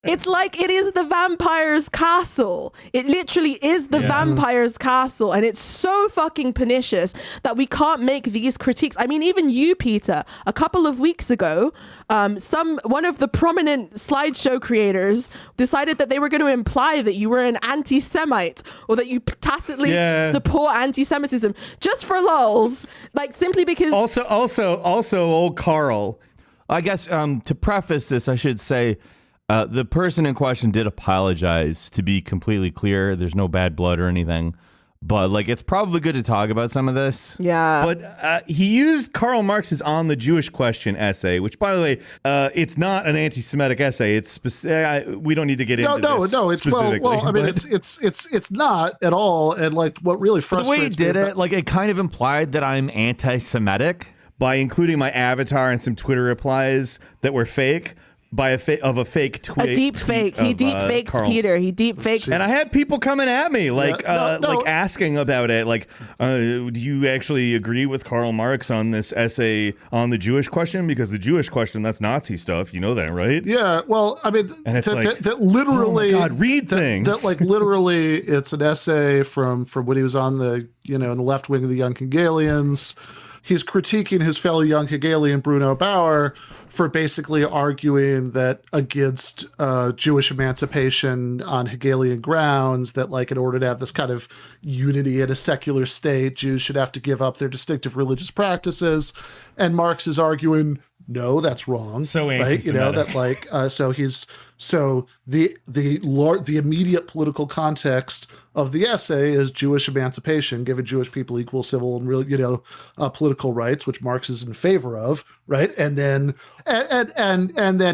It's like it is the vampire's castle. It literally is the vampire's castle. And it's so fucking pernicious that we can't make these critiques. I mean, even you, Peter, a couple of weeks ago, one of the prominent slideshow creators decided that they were going to imply that you were an anti-Semite or that you tacitly support anti-Semitism just for lulz. Like, simply because... Also, old Carl. I guess to preface this, I should say... the person in question did apologize, to be completely clear. There's no bad blood or anything. But, like, it's probably good to talk about some of this. Yeah. But he used Karl Marx's On the Jewish Question essay, which, by the way, it's not an anti-Semitic essay. It's we don't need to get into this. No. It's well. I mean, it's not at all. And like, what really frustrates me, the way he did it, like, it kind of implied that I'm anti-Semitic by including my avatar and some Twitter replies that were fake. By a fake tweet. A deep fake. He deep faked Peter. He deep faked. And I had people coming at me like asking about it. Like, do you actually agree with Karl Marx on this essay on the Jewish question? Because the Jewish question, that's Nazi stuff. You know that, right? Yeah. Well, I mean, and it's that literally, oh my God, read things. That like literally, it's an essay from when he was on the in the left wing of the Young Hegelians. He's critiquing his fellow young Hegelian, Bruno Bauer, for basically arguing that against Jewish emancipation on Hegelian grounds, that like in order to have this kind of unity in a secular state, Jews should have to give up their distinctive religious practices. And Marx is arguing, no, that's wrong. So right? That like so the immediate political context of the essay is Jewish emancipation, giving Jewish people equal civil and real, political rights, which Marx is in favor of, right? And then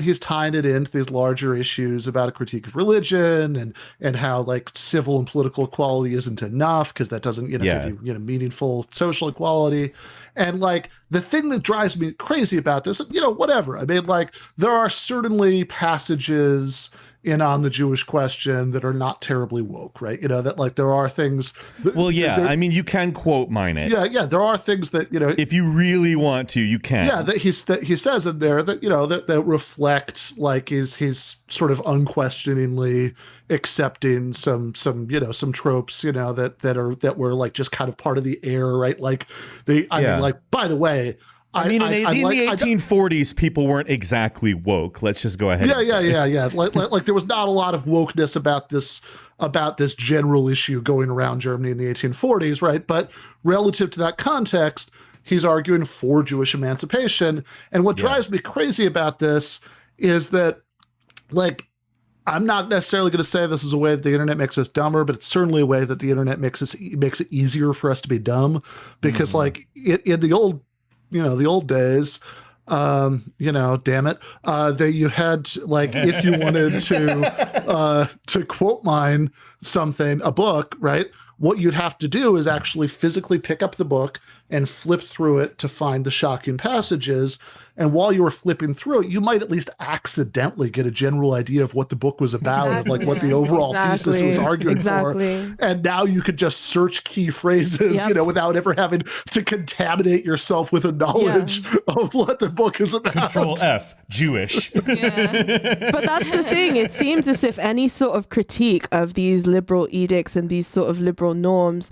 he's tying it into these larger issues about a critique of religion and how like civil and political equality isn't enough because that doesn't give you meaningful social equality. And like the thing that drives me crazy about this, whatever. I mean, like there are certainly passages in On the Jewish Question that are not terribly woke, right? That like there are things that, I mean, you can quote mine it. Yeah, there are things that, if you really want to, you can. Yeah, that he says in there that, that reflect like he's sort of unquestioningly accepting some tropes, that were like just kind of part of the air, right? Like mean, like, by the way, in the 1840s, people weren't exactly woke. Let's just go ahead. Yeah. Like there was not a lot of wokeness about this general issue going around Germany in the 1840s, right? But relative to that context, he's arguing for Jewish emancipation. And what drives me crazy about this is that, like, I'm not necessarily going to say this is a way that the internet makes us dumber, but it's certainly a way that the internet makes it easier for us to be dumb. Because, like, in the old days, damn it, that you had like, if you wanted to quote mine something, a book, right? What you'd have to do is actually physically pick up the book and flip through it to find the shocking passages. And while you were flipping through it, you might at least accidentally get a general idea of what the book was about, and like what the overall thesis was arguing for. And now you could just search key phrases, without ever having to contaminate yourself with a knowledge of what the book is about. Control F, Jewish. But that's the thing. It seems as if any sort of critique of these liberal edicts and these sort of liberal norms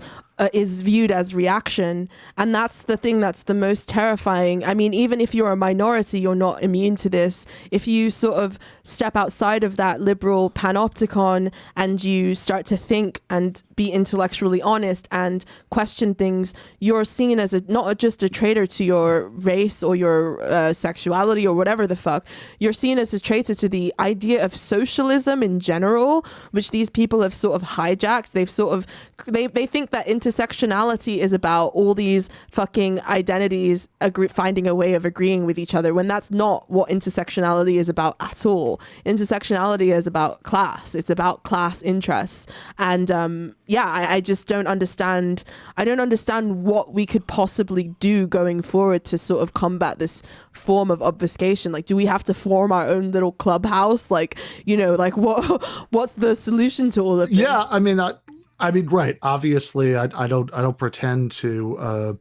is viewed as reaction. And that's the thing that's the most terrifying. I mean, even if you're a minority, you're not immune to this. If you sort of step outside of that liberal panopticon and you start to think and be intellectually honest and question things, you're seen as not just a traitor to your race or your sexuality or whatever the fuck. You're seen as a traitor to the idea of socialism in general, which these people have sort of hijacked. They think that intersectionality is about all these fucking identities finding a way of agreeing with each other, when that's not what intersectionality is about at all. Intersectionality is about class. It's about class interests. And I just don't understand. I don't understand what we could possibly do going forward to sort of combat this form of obfuscation. Like, do we have to form our own little clubhouse? Like, what's the solution to all of this? Yeah, I mean, right. Obviously, I don't pretend to